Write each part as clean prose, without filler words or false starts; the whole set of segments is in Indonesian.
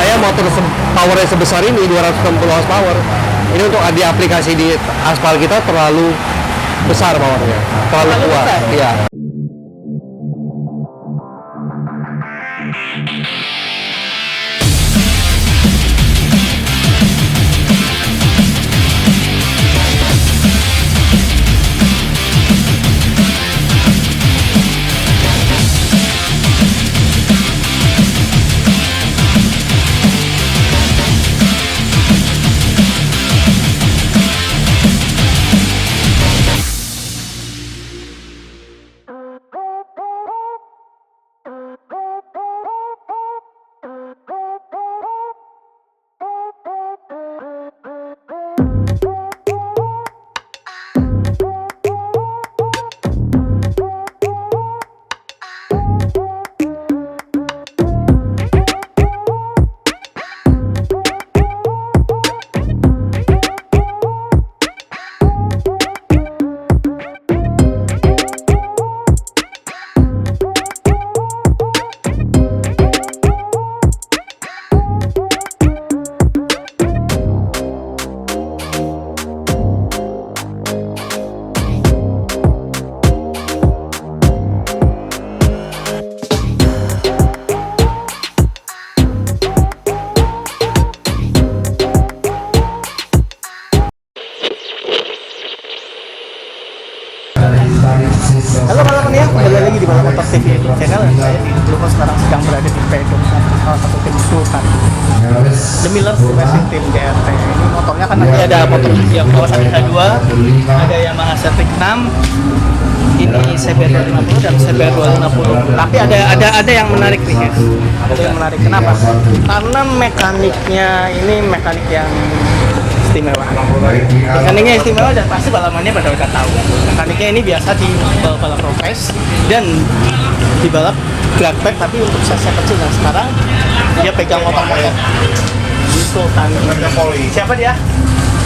saya motor powernya sebesar ini 260 horsepower. Ini untuk di aplikasi di aspal kita terlalu besar powernya, terlalu kuat. Iya. Halo kawan-kawan ya, kembali lagi di Balap Motor TV channel. Saya di Lupa sekarang sedang berada di pedok salah satu tim Sultan, The Millers Racing Team DRT. Ini motornya kan nanti ada motor yang Kawasaki H2, ada Yamaha Mavic 6, ini CBR 250 dan CBR 250. Tapi ada yang menarik nih guys. Ada yang menarik. Kenapa? Karena mekaniknya ini mekanik yang istimewa. Mekaniknya istimewa dan pasti balapannya pada udah tahu. Mekaniknya ini biasa di balap road race dan di balap drag pack, tapi untuk size kecil. Dan sekarang dia pegang motor-motor di Sultan. Siapa dia?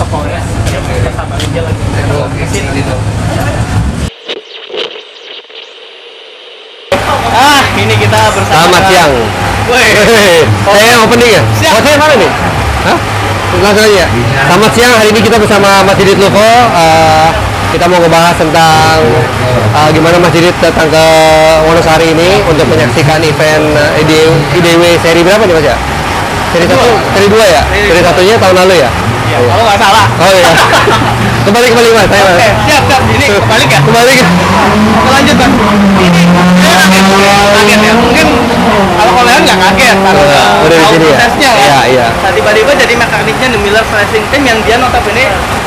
Kapolri. Kita sabarin dia lagi. Kesini. Ini kita bersama. Selamat siang. Woi. Saya yang opening ya? Siap. Oh, saya mana nih? Hah? Langsung aja. Selamat siang, hari ini kita bersama Mas Didit Luko. Kita mau ngebahas tentang gimana Mas Didit datang ke Wonosari ini untuk menyaksikan event IDW seri berapa nih Mas ya? Seri 1, seri 2 ya? Seri 1-nya tahun lalu ya? Ya, kalau nggak salah. Oh iya. Kembali Mas, saya Mas. Oke, siap. Ini kebalik ya? Kembali. Kita lanjut Mas. Ini kaget ya. Mungkin kalau kalian nggak kaget karena udah di tahu sini ya? prosesnya kan. Iya. Nah, tiba-tiba jadi mekaniknya The Millers Racing Team yang dia notabene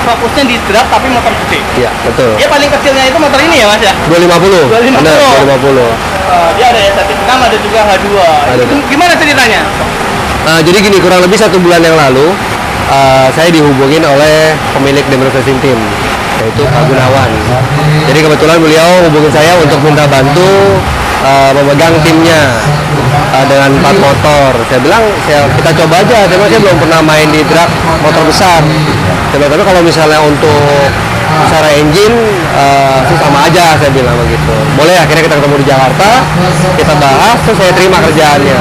fokusnya di drag tapi motor gede. Iya, betul. Dia paling kecilnya itu motor ini ya Mas ya? 250. 250. Benar, 250. Dia ada Mavic 6, ada juga H2. Itu gimana ceritanya? Jadi gini, kurang lebih 1 bulan yang lalu saya dihubungin oleh pemilik The Millers Racing Team, yaitu Pak Gunawan. Jadi kebetulan beliau hubungin saya untuk minta bantu memegang timnya dengan 4 motor. Saya bilang kita coba aja, saya belum pernah main di drag motor besar. Tapi kalau misalnya untuk secara engine sih sama aja, saya bilang begitu. Boleh, akhirnya kita ketemu di Jakarta, kita bahas, terus saya terima kerjaannya.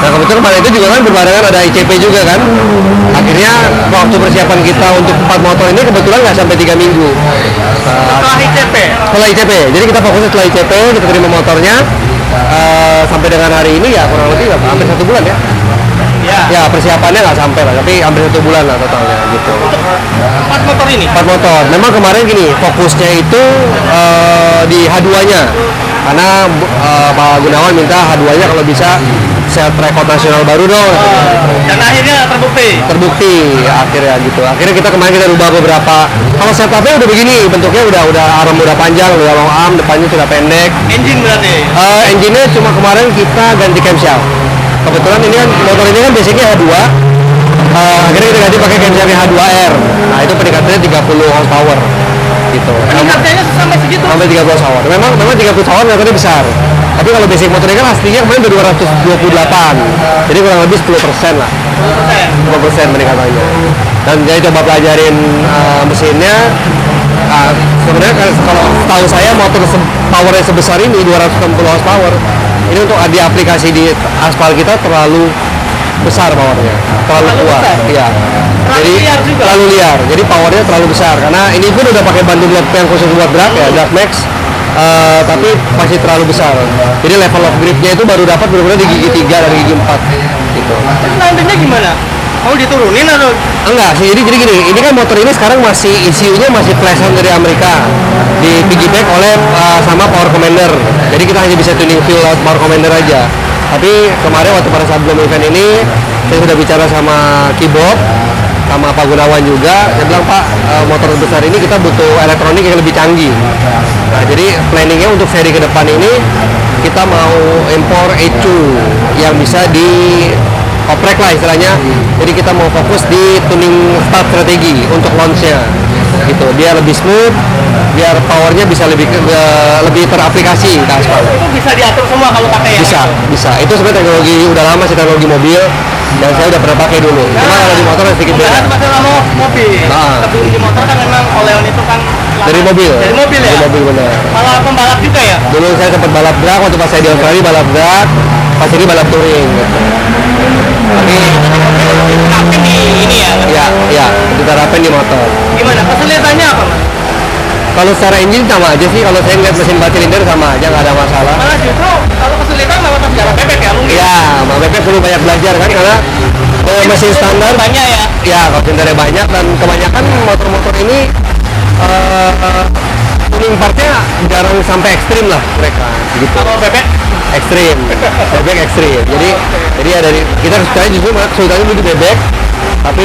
Nah kebetulan pada itu juga kan berbarengan ada ICP juga kan. Akhirnya waktu persiapan kita untuk 4 motor ini kebetulan nggak sampai 3 minggu. Setelah ICP? Setelah ICP, jadi kita fokusnya setelah ICP, kita terima motornya. Sampai dengan hari ini ya kurang lebih hampir 1 bulan ya. Ya persiapannya nggak sampai lah, tapi hampir 1 bulan lah totalnya gitu. 4 motor ini? 4 motor. Memang kemarin gini, fokusnya itu di H2-nya. Karena Pak Gunawan minta H2-nya kalau bisa set record nasional baru dong. Dan akhirnya Terbukti akhirnya gitu. Akhirnya kita kemarin kita rubah beberapa. Kalau setupnya udah begini, bentuknya udah arm udah panjang, udah long arm, depannya sudah pendek. Engine berarti? Engine-nya cuma kemarin kita ganti camshaft. Kebetulan ini kan motor ini kan basicnya H2. Akhirnya kita ganti pakai camshaftnya H2R. Nah itu peningkatannya 30 horsepower gitu. Peningkatannya sampai segitu? Sampai 30 horsepower. Memang 30 horsepower motornya besar. Tapi kalau basic motornya kan aslinya kemarin udah 228. Jadi kurang lebih 10% lah. 10% peningkatannya. Dan saya coba pelajarin mesinnya. Sebenarnya kalau tahu saya motor powernya sebesar ini 260 horsepower. Ini untuk di aplikasi di aspal kita terlalu besar powernya, terlalu kuat. besar? Iya. Jadi liar juga? terlalu liar. Jadi powernya terlalu besar karena ini pun udah pakai bantu blok yang khusus buat drag ya, drag max. Tapi masih terlalu besar. Jadi level of gripnya itu baru dapat benar-benar di gigi 3 dari gigi 4 gitu. Terus nantinya gimana? Mau diturunin atau? Enggak sih, jadi gini, ini kan motor ini sekarang masih ECU-nya masih flash on dari Amerika, di piggyback oleh sama Power Commander. Jadi kita hanya bisa tuning feel out Power Commander aja. Tapi kemarin waktu pada saat belum event ini, saya sudah bicara sama Kibob, sama Pak Gunawan juga. Saya bilang, Pak, motor besar ini kita butuh elektronik yang lebih canggih. Nah, jadi planningnya untuk seri ke depan ini kita mau impor ECU yang bisa di oprek lah istilahnya. Jadi kita mau fokus di tuning start strategi untuk launch-nya gitu, biar lebih smooth, biar powernya bisa lebih teraplikasi ke aspal. Itu bisa diatur semua kalau pakai yang Bisa itu sebenarnya teknologi udah lama sih, teknologi mobil, dan saya udah pernah pakai dulu. Cuma kalau di motor sedikit beda. Bahas masalah mobil. Nah. Tapi di motor kan memang Oleon itu kan Dari mobil ya? Dari mobil benar. Malah pembalap juga ya? Dulu saya sempat balap drag waktu pas saya di Australia, balap drag, pas ini balap touring gitu. Tapi di ini ya? Ya, diterapin di motor. Gimana? Kesulitannya apa mas? Kalau secara engine sama aja sih, kalau saya ngeliat mesin 4 silinder sama aja, nggak ada masalah. Malah justru kalau kesulitan malah pas jalan bebek ya mungkin? Iya, Mbak Bebek perlu banyak belajar kan, karena mesin standar banyak ya? ya kalau sendernya banyak, dan kebanyakan motor-motor ini tuning partnya jarang sampai ekstrim lah mereka gitu. Kalau bebek? Ekstrim, bebek ekstrim. Jadi ya dari kita sebenarnya justru kesulitannya dulu di bebek, tapi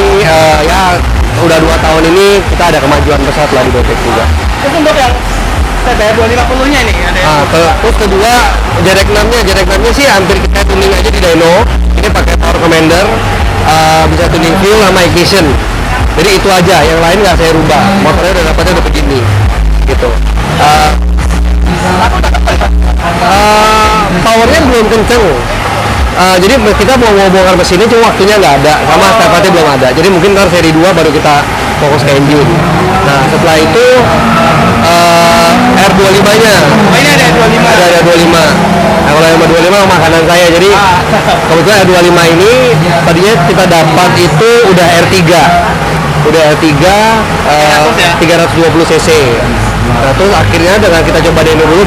ya udah 2 tahun ini kita ada kemajuan pesat lah di bebek juga. Terus untuk yang CBR 250 nya nih ada yang Terus kedua Jarek 6 nya sih hampir kita tuning aja di dyno. Ini pakai Power Commander, bisa tuning feel sama ignition. Jadi itu aja, yang lain nggak saya rubah. Motornya udah dapatnya udah begini, gitu. Powernya belum kenceng. Jadi kita mau bongkar mesinnya cuma waktunya nggak ada, sama spare partnya belum ada. Jadi mungkin ntar seri 2 baru kita fokus ke engine. Nah setelah itu R25-nya. Oh ini ada 25? Ada 25. Nah kalau yang 25 makanan saya, jadi kebetulan R25 ini tadinya kita dapat itu udah R3. Udah R3 320 cc. Nah terus akhirnya dengan kita coba demo dulu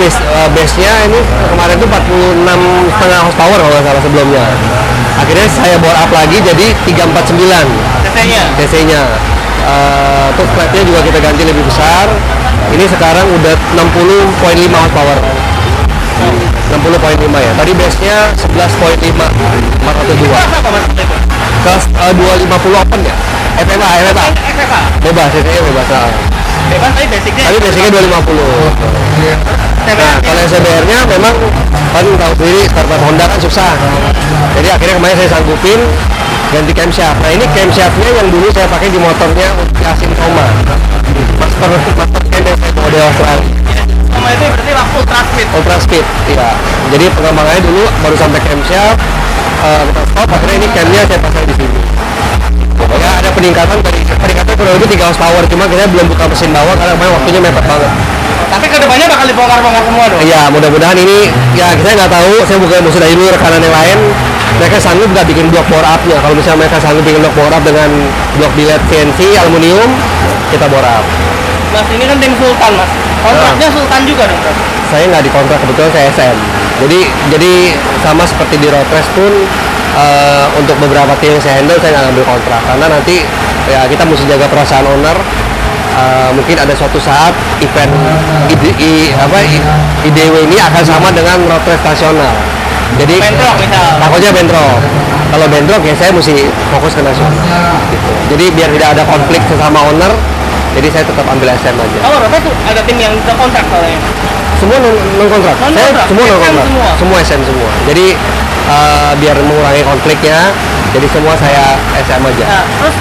base-nya ini kemarin tuh 46,5 horsepower kalau nggak salah sebelumnya. Akhirnya saya bore up lagi jadi 349 cc-nya. Terus platnya juga kita ganti lebih besar. Ini sekarang udah 60,5 horsepower. 60,5 ya. Tadi base-nya 11,5 402. Kelas 250 open ya? FFA. Bebas, cc-nya bebas. Bebas tadi basicnya? Tadi basicnya 250. Nah, kalau CBR-nya memang kan tahu sendiri startup Honda kan susah. Jadi akhirnya kemarin saya sanggupin ganti camshaft. Nah ini camshaftnya yang dulu saya pakai di motornya Yasin Toma. Master cam yang saya bawa di Australia. Sama itu berarti ultra speed? Ultra speed, iya. Jadi pengembangannya dulu baru sampai camshaft, kita stop, akhirnya ini camnya saya pasang di sini. Ya ada peningkatan kurang lebih 3 horsepower, cuma kita belum buka mesin bawah karena kemarin waktunya mepet banget. Tapi kedepannya bakal dibongkar-bongkar semua dong? Iya, mudah-mudahan ini, ya saya nggak tahu, saya bukan musuh dari dulu rekanan yang lain, mereka sanggup nggak bikin blok bore up-nya. Kalau misalnya mereka sanggup bikin blok bore up dengan blok billet CNC aluminium, kita bore up. Mas ini kan tim Sultan mas, kontraknya Sultan juga dong? Saya nggak dikontrak, kebetulan saya SM. Jadi sama seperti di road race pun, untuk beberapa tim yang saya handle saya nggak ngambil kontrak karena nanti ya kita mesti jaga perasaan owner. Mungkin ada suatu saat event IDW ini akan sama dengan road race nasional. Jadi bentrok misal? takutnya bentrok. Kalau bentrok ya saya mesti fokus ke nasional. Gitu. Jadi biar tidak ada konflik sesama owner, jadi saya tetap ambil SM aja. Kalau road race tuh ada tim yang udah kontrak soalnya? Semua non kontrak. Saya semua non kontrak. Semua SM semua. Jadi biar mengurangi konfliknya, jadi semua saya SM aja. Nah, terus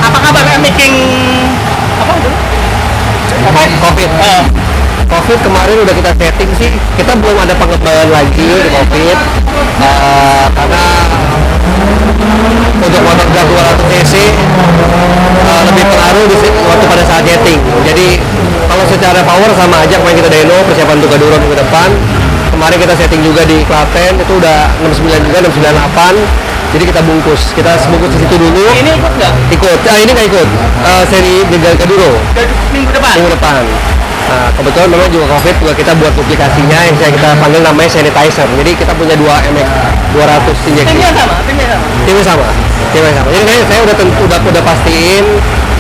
apakah bakal making apa itu? COVID. COVID kemarin udah kita setting sih, kita belum ada pengembangan lagi di COVID, karena untuk motor drag 200 cc lebih pengaruh di waktu pada saat setting. Jadi kalau secara power sama aja kemarin kita dyno persiapan untuk Gaduro minggu depan. Kemarin kita setting juga di Klaten, itu udah 69 juga, 698. Jadi kita bungkus, kita sebungkus di situ dulu. Ini ikut nggak? Ikut, ini nggak ikut. Seri Gagal Kaduro Minggu depan? minggu depan. Nah, kebetulan memang juga COVID juga kita buat aplikasinya yang kita panggil namanya sanitizer. Jadi kita punya 2 MX 200 injeksi. Timnya sama, timnya sama. Timnya sama. Timnya sama. Jadi saya udah pastiin,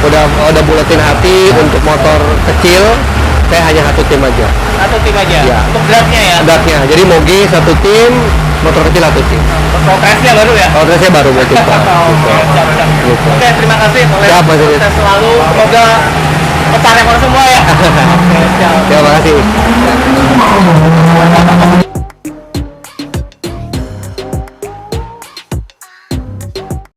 udah buletin hati untuk motor kecil. Saya hanya satu tim aja. Satu tim aja. Iya. Untuk draftnya ya. Datnya. Jadi moge satu tim, motor kecil satu tim. Progresnya baru ya. Kalau saya baru buat tim. Oke, oke, terima kasih. Siap, Mas Yudit. Saya selalu semoga pecah rekor semua ya. Oke, siap. Terima kasih.